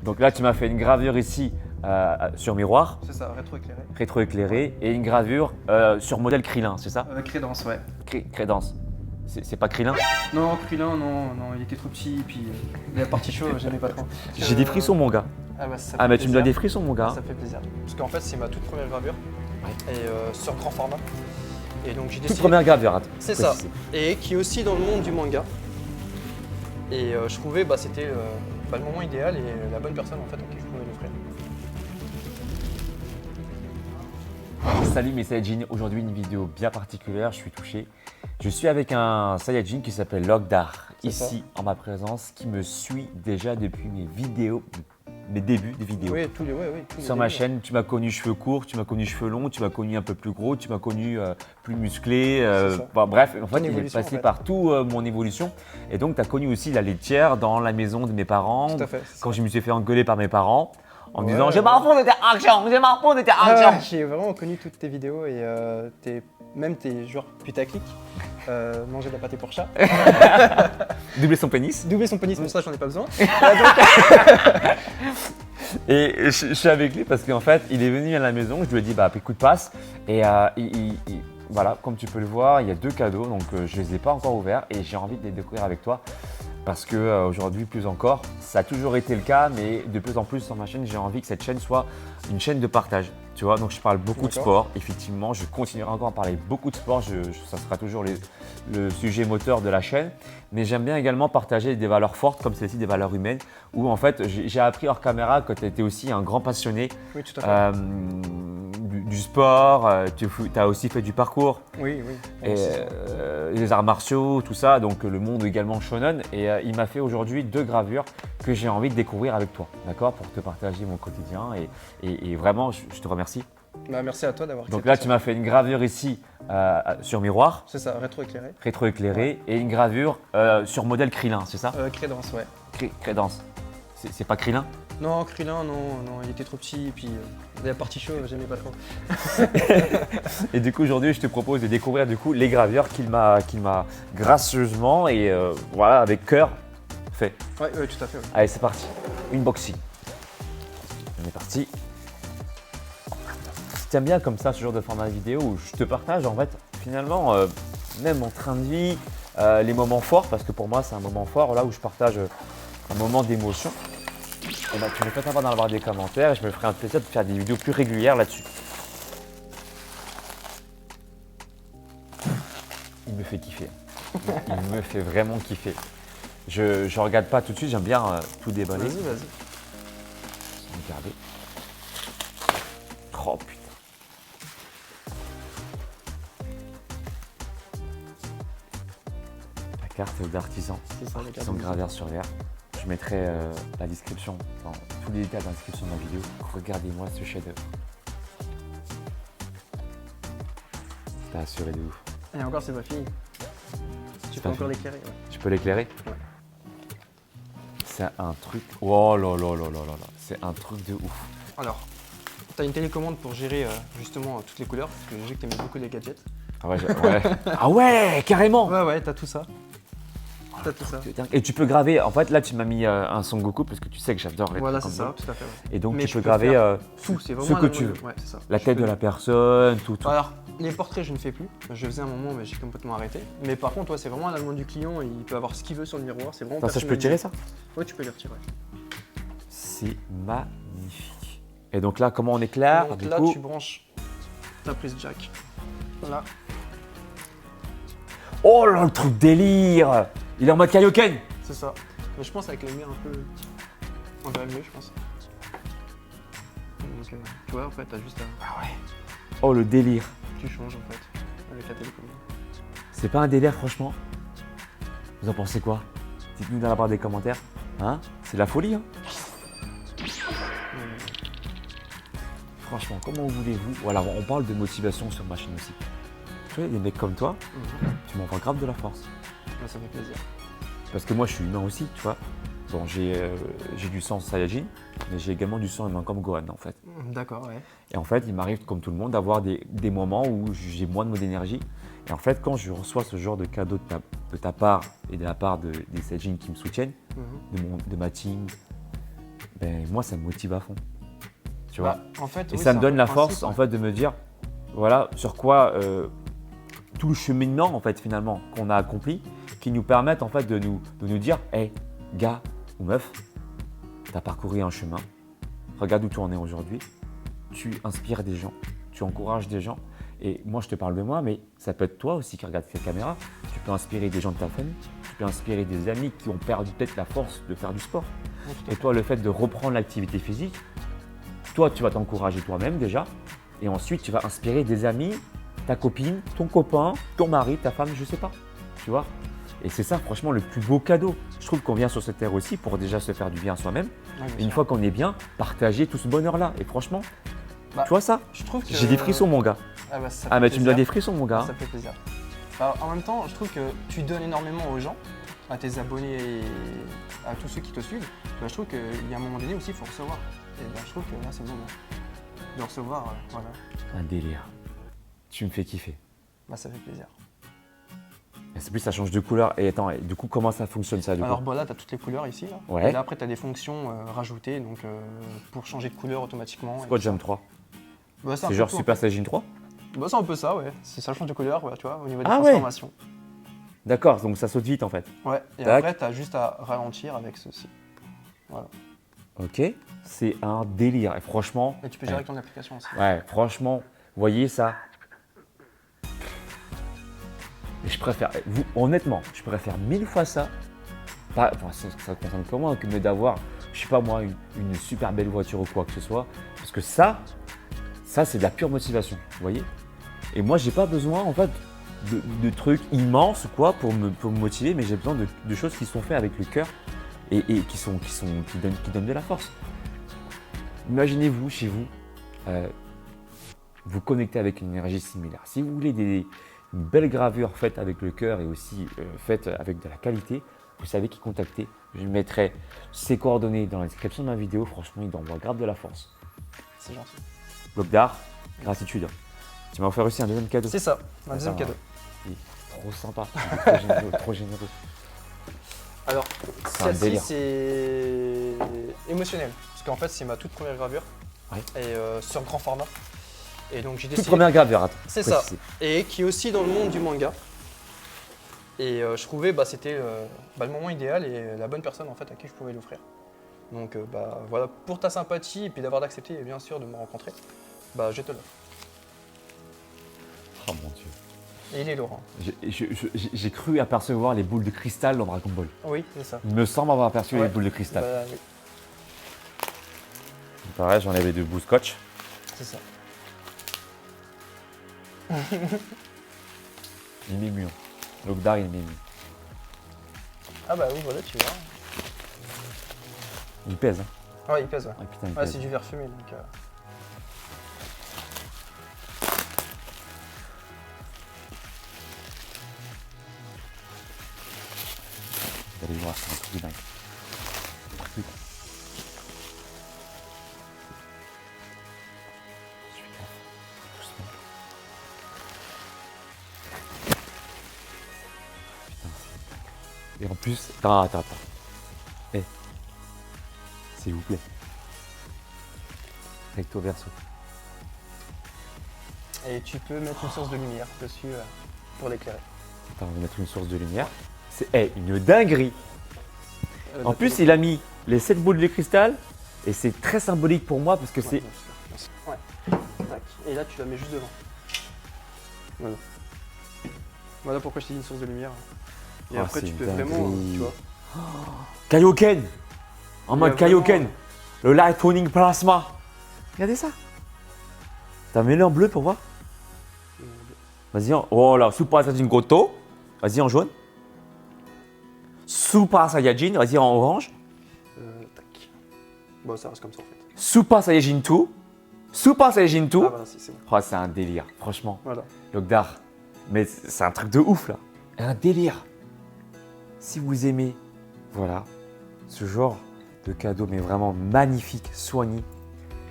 miroir. Donc là, tu m'as fait une gravure ici sur miroir, C'est ça, rétro-éclairé. rétro-éclairé, et une gravure sur modèle Krillin, c'est ça? Crédence, ouais. Crédence. C'est pas Krillin? Non, Krillin, non, il était trop petit, et puis la partie chaud, j'aimais pas trop. J'ai des frissons, mon gars. Ah bah ça Ah, fait mais tu me donnes des plaisir. frissons, mon gars. Ça fait plaisir. Parce qu'en fait, c'est ma toute première gravure, Ouais. et sur grand format. Et donc j'ai Toute décidé. première gravure, attends. C'est ça. préciser. Et qui est aussi dans le monde du manga. Et je trouvais c'était le moment idéal et la bonne personne en fait à qui je pouvais l'offrir. Salut mes Saiyajins, aujourd'hui une vidéo bien particulière, je suis touché. Je suis avec un Saiyajin qui s'appelle Logdar, ici en ma présence, qui me suit déjà depuis mes vidéos, mes débuts de vidéos. Oui, tous les Sur ma débuts. chaîne, tu m'as connu cheveux courts, tu m'as connu cheveux longs, tu m'as connu un peu plus gros, tu m'as connu plus musclé. C'est ça. Bon, bref, en fait, il est évolution, passé en fait. par tout mon évolution. Et donc, tu as connu aussi la laitière dans la maison de mes parents. Tout à fait, c'est Quand ça. je me suis fait engueuler par mes parents en me Ouais, disant j'ai ouais. marre de tes actions, j'ai marre de tes Ah actions. ouais, j'ai vraiment connu toutes tes vidéos et même tes genre putaclic, manger de la pâté pour chat, Doubler son pénis. doubler son pénis, bon ça j'en ai pas besoin. Et je suis avec lui parce qu'en fait, il est venu à la maison, je lui ai dit bah écoute passe et voilà, comme tu peux le voir, il y a deux cadeaux donc je les ai pas encore ouverts et j'ai envie de les découvrir avec toi parce que aujourd'hui plus encore, ça a toujours été le cas mais de plus en plus sur ma chaîne, j'ai envie que cette chaîne soit une chaîne de partage. Tu vois, donc je parle beaucoup de D'accord. sport, effectivement, je continuerai encore à parler beaucoup de sport, ça sera toujours le sujet moteur de la chaîne, mais j'aime bien également partager des valeurs fortes comme celle-ci, des valeurs humaines, où en fait j'ai appris hors caméra que tu étais aussi un grand passionné Oui, tout à fait. du sport, tu as aussi fait du parcours, Oui. et, C'est ça. les arts martiaux, tout ça, donc le monde également shonen, et il m'a fait aujourd'hui deux gravures que j'ai envie de découvrir avec toi, d'accord, pour te partager mon quotidien, et vraiment je te remercie. Bah, merci à toi d'avoir Donc accepté là, ça. tu m'as fait une gravure ici sur miroir, C'est ça, rétro-éclairé. rétro-éclairé, et une gravure sur modèle Krillin, c'est ça? Crédence, ouais. Crédence. C'est pas Krillin? Non, Krillin, non, il était trop petit et puis la partie chaud, j'aimais pas trop. Et du coup, aujourd'hui, je te propose de découvrir du coup les gravures qu'il m'a gracieusement et voilà, avec cœur fait. Ouais, tout à fait. Ouais. Allez, c'est parti. Unboxing. On est parti. Si tu aimes bien comme ça ce genre de format vidéo où je te partage en fait finalement même mon train de vie, les moments forts, parce que pour moi c'est un moment fort là où je partage un moment d'émotion. Et ben, tu me fais savoir dans la barre des commentaires et je me ferai un plaisir de faire des vidéos plus régulières là-dessus. Il me fait kiffer. Il me fait vraiment kiffer. Je regarde pas tout de suite, j'aime bien tout déballer. Vas-y. Regardez. Oh putain. La carte d'artisan. C'est ça, les Qui sont cartes. gravures sur verre. Je mettrai la description, dans tous les détails dans la description de ma vidéo. Regardez-moi ce chef-d'œuvre. T'as assuré de ouf. Et encore, c'est pas fini. Tu peux pas encore fini. l'éclairer. Ouais. Je peux l'éclairer? Ouais. C'est un truc. Oh là là là là là là. C'est un truc de ouf. Alors, tu as une télécommande pour gérer justement toutes les couleurs, parce que j'ai vu que tu aimais beaucoup les gadgets. Ah ouais, ouais. Ah ouais, carrément! Ouais, t'as tout ça. T'as tout ça. Et tu peux graver, en fait là tu m'as mis un Son Goku parce que tu sais que j'adore les Voilà, trucs c'est comme ça, tout à fait. Ouais. Et donc Mais tu je peux peux graver faire Tout, c'est vraiment ce que un tu mode- veux. Ouais, c'est ça. La Je tête peux- de la personne, tout. Alors, les portraits, je ne fais plus. Je faisais un moment, mais j'ai complètement arrêté. Mais par contre, toi, c'est vraiment à la demande du client. Il peut avoir ce qu'il veut sur le miroir. C'est vraiment. Attends, ça je peux tirer ça? Ouais, tu peux les retirer. C'est magnifique. Et donc là, comment on éclaire? Donc Du là, coup... tu branches ta prise jack. Voilà. Oh là, le truc délire! Il est en mode Kaioken! C'est ça. Mais je pense avec la lumière un peu. On verra mieux, je pense. Donc, tu vois, en fait, t'as juste à. Ah ouais. Oh le délire. Tu changes en fait avec la télécommande. C'est pas un délire franchement? Vous en pensez quoi? Dites-nous dans la barre des commentaires. Hein? C'est de la folie hein? Franchement, comment voulez-vous? Voilà, on parle de motivation sur ma chaîne aussi. Tu vois, des mecs comme toi, tu m'envoies grave de la force. Ouais, ça fait plaisir. Parce que moi, je suis humain aussi, tu vois. Bon, j'ai du sang Saiyajin, mais j'ai également du sang humain comme Gohan, en fait. D'accord, ouais. Et en fait, il m'arrive, comme tout le monde, d'avoir des moments où j'ai moins de d'énergie. Et en fait, quand je reçois ce genre de cadeau de ta part et de la part des Saiyajins qui me soutiennent, de ma team, ben, moi, ça me motive à fond. Tu vois. En fait, Et oui, ça c'est me un donne peu la le force principe, en fait de me dire voilà sur quoi tout le cheminement en fait finalement qu'on a accompli qui nous permettent en fait de nous dire hey gars ou meuf, tu as parcouru un chemin, regarde où tu en es aujourd'hui, tu inspires des gens, tu encourages des gens et moi je te parle de moi mais ça peut être toi aussi qui regarde cette caméra, tu peux inspirer des gens de ta famille, tu peux inspirer des amis qui ont perdu peut-être la force de faire du sport Oui, tout à et fait. toi le fait de reprendre l'activité physique, toi tu vas t'encourager toi-même déjà et ensuite tu vas inspirer des amis, ta copine, ton copain, ton mari, ta femme, je sais pas, tu vois. Et c'est ça franchement le plus beau cadeau. Je trouve qu'on vient sur cette terre aussi pour déjà se faire du bien à soi-même. Ouais, bien Et une sûr. fois qu'on est bien, partager tout ce bonheur-là. Et franchement, Bah, tu vois ça, Je trouve que… j'ai des frissons mon gars. Ah, ça Ah fait mais tu me donnes plaisir. des frissons mon gars. Ça fait plaisir. Bah, en même temps, je trouve que tu donnes énormément aux gens, à tes abonnés et à tous ceux qui te suivent. Bah, je trouve qu'il y a un moment donné aussi, il faut recevoir. Et bah, je trouve que là, c'est le moment de recevoir. Voilà. Un délire. Tu me fais kiffer. Bah, ça fait plaisir. Et c'est plus ça change de couleur. Et attends, et du coup comment ça fonctionne ça du Alors coup bah, là, tu as toutes les couleurs ici. Là. Ouais. Et là, après, tu as des fonctions rajoutées donc, pour changer de couleur automatiquement. C'est quoi Jam 3? Bah, un C'est peu genre tout, en Super fait. Saiyajin 3? Bah, c'est un peu ça, ouais. Si ça change de couleur, ouais, tu vois, au niveau des Ah ouais. transformations. D'accord, donc ça saute vite en fait. Ouais. Et Tac. après, tu as juste à ralentir avec ceci. Voilà. Ok, c'est un délire. Et franchement, Et tu peux gérer avec ton application aussi. ouais, franchement, vous voyez ça. Et je préfère, honnêtement, je préfère 1000 fois ça. Enfin, ça concerne que moi, que mais d'avoir, je sais pas moi, une super belle voiture ou quoi que ce soit. Parce que ça c'est de la pure motivation, vous voyez. Et moi, j'ai pas besoin en fait de trucs immenses ou quoi pour me motiver, mais j'ai besoin de choses qui sont faites avec le cœur et qui donnent de la force. Imaginez-vous chez vous, vous connectez avec une énergie similaire. Si vous voulez une belle gravure faite avec le cœur et aussi faite avec de la qualité, vous savez qui contacter. Je mettrai ses coordonnées dans la description de ma vidéo. Franchement, il envoie grave de la force. C'est gentil. Bloc d'art, gratitude. Tu m'as offert aussi un deuxième cadeau. C'est ça, un deuxième ça, cadeau. Oui, trop sympa, trop généreux, trop généreux. Alors, C'est un celle-ci, délire. c'est émotionnel. Parce qu'en fait, c'est ma toute première gravure. Ouais. Et sur grand format. Et donc, j'ai Toute décidé… première gravure, attends. C'est ça. préciser. Et qui est aussi dans le monde du manga. Et je trouvais c'était le moment idéal et la bonne personne en fait à qui je pouvais l'offrir. Donc voilà, pour ta sympathie et puis d'avoir accepté et bien sûr de me rencontrer, je te l'offre. Oh mon dieu. Et il est lourd. Hein. J'ai cru apercevoir les boules de cristal dans Dragon Ball. Oui, c'est ça. Il me semble avoir aperçu les Ouais. boules de cristal. Oui, Pareil, j'en avais deux bouts scotch. c'est ça. Il m'émue. L'Ogdar, il m'émue. Ah bah oui, voilà, tu vois. Il pèse, hein. Ah ouais, il pèse, ouais. Ah putain, il Ah, pèse. c'est du verre fumé, donc… Vous allez voir, c'est un truc de dingue. Putain. Celui-là, doucement. Putain, c'est dingue. Et en plus, attends. Eh, s'il vous plaît. Recto verso. Et tu peux mettre une source de lumière dessus pour l'éclairer. Attends, on va mettre une source de lumière. C'est une dinguerie. En plus, il a mis les 7 boules de cristal et c'est très symbolique pour moi parce que c'est… Ouais. Tac. Et là, tu la mets juste devant. Voilà. Voilà pourquoi je t'ai dit une source de lumière. Et Oh, après, c'est tu peux une vraiment, dinguerie. tu vois. Kaioken. En Il y mode a Kaioken. vraiment- Le Lightning Plasma. Regardez ça. T'as mis le en bleu pour voir. Vas-y, oh là, Super Saiyajin Goto. Vas-y en jaune. Super Saiyajin, vas-y en orange. Tac. Bon, ça reste comme ça en fait. Super Saiyajin 2. Super Saiyajin 2. Ah voilà, c'est bon. Oh, c'est un délire, franchement. Voilà. Logdar. Mais c'est un truc de ouf là. Un délire. Si vous aimez, voilà, ce genre de cadeau, mais vraiment magnifique, soigné,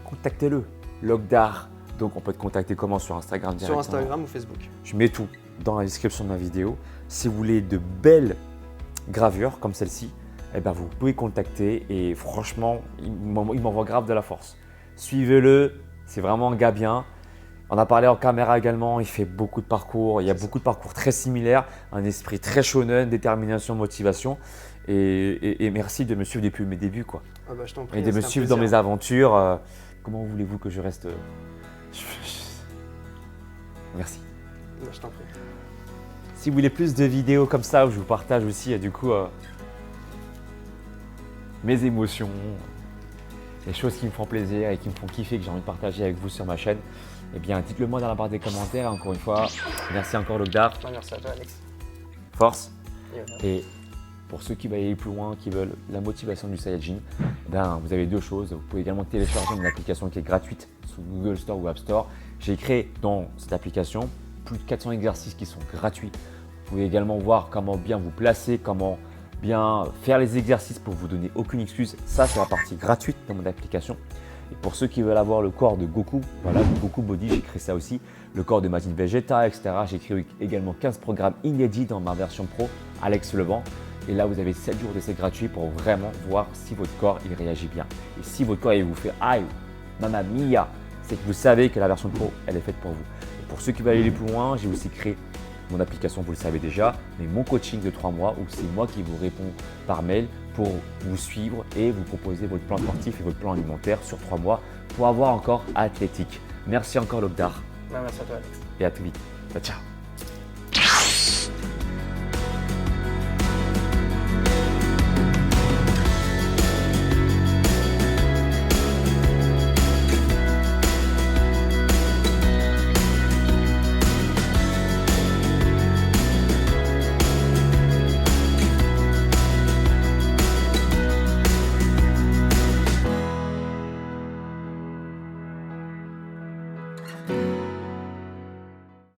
contactez-le. Logdar. Donc on peut te contacter comment sur Instagram Sur directement. Instagram ou Facebook. Je mets tout dans la description de ma vidéo. Si vous voulez de belles gravures comme celle-ci, eh ben, vous pouvez contacter et franchement, il m'envoie grave de la force. Suivez-le, c'est vraiment un gars bien. On a parlé en caméra également, il fait beaucoup de parcours, il y a beaucoup de parcours très similaires, un esprit très shonen, détermination, motivation. Et merci de me suivre depuis mes débuts, quoi. Ah bah, je t'en prie, Et de me c'était un suivre dans plaisir. mes aventures. Comment voulez-vous que je reste Merci. Bah, je t'en prie. Si vous voulez plus de vidéos comme ça où je vous partage aussi du coup mes émotions, les choses qui me font plaisir et qui me font kiffer, que j'ai envie de partager avec vous sur ma chaîne, eh bien dites-le moi dans la barre des commentaires. Encore une fois, merci encore Logdar, Bah, merci à toi, Alex. force. Et voilà. Et pour ceux qui veulent aller plus loin, qui veulent la motivation du Saiyajin, eh bien, vous avez deux choses. Vous pouvez également télécharger une application qui est gratuite sous Google Store ou App Store. J'ai créé dans cette application plus de 400 exercices qui sont gratuits. Vous pouvez également voir comment bien vous placer, comment bien faire les exercices pour vous donner aucune excuse. Ça, c'est la partie gratuite dans mon application. Et pour ceux qui veulent avoir le corps de Goku, voilà, le Goku Body, j'ai créé ça aussi. Le corps de Majin Vegeta, etc. J'ai créé également 15 programmes inédits dans ma version pro, Alex Levent. Et là, vous avez 7 jours d'essai gratuit pour vraiment voir si votre corps il réagit bien. Et si votre corps il vous fait aïe, mamma mia, c'est que vous savez que la version pro, elle est faite pour vous. Et pour ceux qui veulent aller plus loin, j'ai aussi créé mon application, vous le savez déjà, mais mon coaching de 3 mois où c'est moi qui vous réponds par mail pour vous suivre et vous proposer votre plan sportif et votre plan alimentaire sur 3 mois pour avoir encore athlétique. Merci encore Logdar Bah, merci à toi, Alex. et à tout vite. Ciao, ciao.